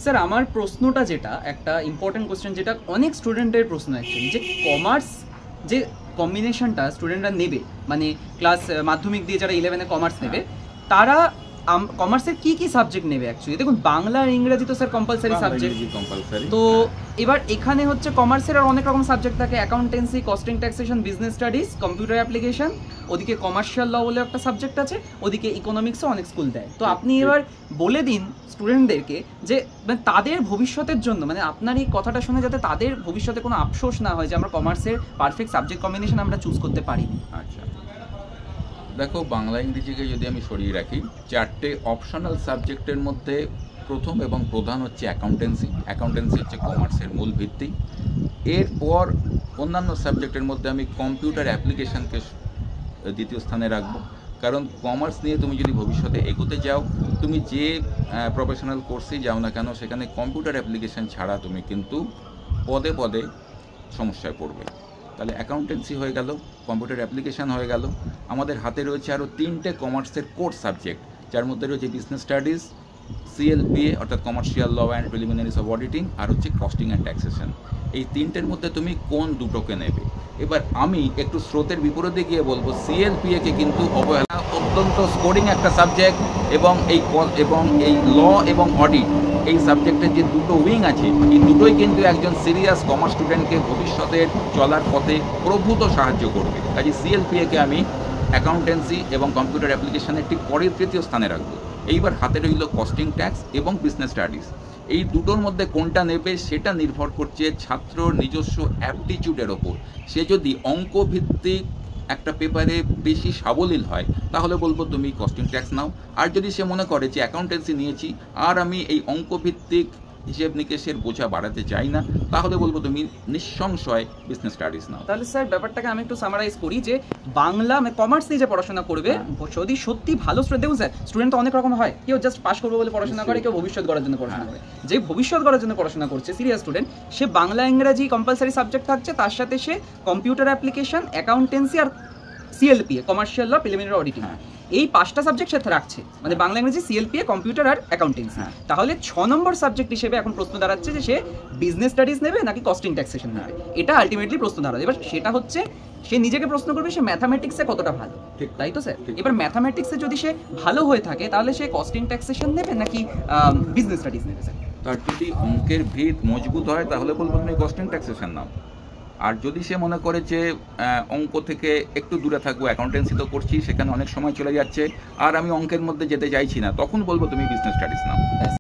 Sir আমার প্রশ্নটা যেটা একটা ইম্পর্টেন্ট কোশ্চেন, যেটা অনেক স্টুডেন্টের প্রশ্ন অ্যাকচুয়ালি, যে কমার্স যে কম্বিনেশনটা স্টুডেন্টরা নেবে, মানে ক্লাস মাধ্যমিক দিয়ে যারা 11-এ কমার্স নেবে, তারা কমার্সের কি কি সাবজেক্ট নেবে অ্যাকচুয়ালি? দেখুন, বাংলা আর ইংরেজি তো স্যার কম্পালসারি সাবজেক্ট, তো এবার এখানে হচ্ছে কমার্সের আর অনেক রকম সাবজেক্ট থাকে, accountancy, costing, taxation, business studies, computer application, ওদিকে কমার্শিয়াল ল বলে একটা সাবজেক্ট আছে, ওদিকে ইকোনমিক্সও অনেক স্কুল দেয়। তো আপনি এবার বলে দিন স্টুডেন্টদেরকে যে মানে তাদের ভবিষ্যতের জন্য, মানে আপনার এই কথাটা শুনে যাতে তাদের ভবিষ্যতে কোনো আফসোস না হয় যে আমরা কমার্সের পারফেক্ট সাবজেক্ট কম্বিনেশন আমরা চুজ করতে পারিনি। আচ্ছা, দেখো, বাংলা ইংরেজিকে যদি আমি সরিয়ে রাখি, 4টে অপশনাল সাবজেক্টের মধ্যে প্রথম এবং প্রধান হচ্ছে অ্যাকাউন্টেন্সি। অ্যাকাউন্টেন্সি হচ্ছে কমার্সের মূল ভিত্তি। এরপর অন্যান্য সাবজেক্টের মধ্যে আমি কম্পিউটার অ্যাপ্লিকেশনকে দ্বিতীয় স্থানে রাখবো, কারণ কমার্স নিয়ে তুমি যদি ভবিষ্যতে এগোতে যাও, তুমি যে প্রফেশনাল কোর্সেই যাও না কেন, সেখানে কম্পিউটার অ্যাপ্লিকেশন ছাড়া তুমি কিন্তু পদে পদে সমস্যায় পড়বে। তাহলে অ্যাকাউন্টেন্সি হয়ে গেল, কম্পিউটার অ্যাপ্লিকেশান হয়ে গেল। আমাদের হাতে রয়েছে আরও 3টে কমার্সের কোর সাবজেক্ট, যার মধ্যে রয়েছে বিজনেস স্টাডিজ, সিএলপিএ অর্থাৎ commercial law and preliminaries of auditing, আর হচ্ছে কস্টিং অ্যান্ড ট্যাক্সেশন। এই 3টের মধ্যে তুমি কোন দুটোকে নেবে? এবার আমি একটু স্রোতের বিপরীতে গিয়ে বলবো, সিএলপিএকে কিন্তু অবহেলা, অত্যন্ত স্কোরিং একটা সাবজেক্ট, এবং এই ল এবং অডিট, এই সাবজেক্টের যে দুটো উইং আছে, এই দুটোই কিন্তু একজন সিরিয়াস কমার্স স্টুডেন্টকে ভবিষ্যতের চলার পথে প্রভূত সাহায্য করবে। কাজে সিএলপিএকে আমি অ্যাকাউন্টেন্সি এবং কম্পিউটার অ্যাপ্লিকেশনের ঠিক পরের তৃতীয় স্থানে রাখবো। এইবার হাতে রইল কস্টিং, ট্যাক্স এবং বিজনেস স্টাডিজ। এই দুটোর মধ্যে কোনটা নেবে সেটা নির্ভর করছে ছাত্রর নিজস্ব অ্যাপটিটিউডের ওপর। সে যদি অঙ্কভিত্তিক একটা পেপারে বেশি সাবলীল হয়, তাহলে বলবো তুমি কস্টিং ট্যাক্স নাও। আর যদি সে মনে করে যে অ্যাকাউন্টেন্সি নিয়েছি আর আমি এই অঙ্কভিত্তিক হিসেব নিকেশের বোঝা বাড়াতে চাই না, তাহলে বলবো তুমি নিঃসংশয় বিজনেস স্টাডিজ নাও। তাহলে স্যার ব্যাপারটাকে আমি একটু সামারাইজ করি, যে বাংলা কমার্স নিয়ে যে পড়াশোনা করবে, যদি সত্যি ভালো স্টুডেন্ট, দেখুন স্যার স্টুডেন্ট তো অনেক রকম হয়, কেউ জাস্ট পাস করবে বলে পড়াশোনা করে, কেউ ভবিষ্যৎ গড়ার জন্য পড়াশোনা করে। যে ভবিষ্যৎ গড়ার জন্য পড়াশোনা করছে সিরিয়াস স্টুডেন্ট, সে বাংলা ইংরেজি কম্পালসারি সাবজেক্ট থাকছে, তার সাথে সে কম্পিউটার অ্যাপ্লিকেশন, অ্যাকাউন্টেন্সি আর সিএলপিএ কমার্শিয়াল ল প্রিলিমিনারি অডিটিং, এই 5টা সাবজেক্ট সাথে রাখছে, মানে বাংলা ইংরেজি সিএলপিএ কম্পিউটার আর অ্যাকাউন্টেন্সি। তাহলে 6 নম্বর সাবজেক্ট হিসেবে এখন প্রশ্ন দাঁড়াচ্ছে যে সে বিজনেস স্টাডিজ নেবে নাকি কস্টিং ট্যাক্সেশন নেবে, এটা আলটিমেটলি প্রশ্ন দাঁড়াবে। এবার সেটা হচ্ছে সে নিজেকে প্রশ্ন করবে সে ম্যাথামেটিক্সে কতটা ভালো, তাই তো স্যার? এবার ম্যাথামেটিক্সে যদি সে ভালো হয়ে থাকে, তাহলে সে কস্টিং ট্যাক্সেশন নেবে নাকি বিজনেস স্টাডিজ নেবে স্যার? তার যদি অঙ্কের ভিত মজবুত হয়, তাহলে বলবো তুমি কস্টিং ট্যাক্সেশন নাও। আর যদি সে মনে করে যে অঙ্ক থেকে একটু দূরে থাকবো, অ্যাকাউন্টেন্সি তো করছি, সেখানে অনেক সময় চলে যাচ্ছে, আর আমি অঙ্কের মধ্যে যেতে চাইছি না, তখন বলবো তুমি বিজনেস স্টাডিজ নাও।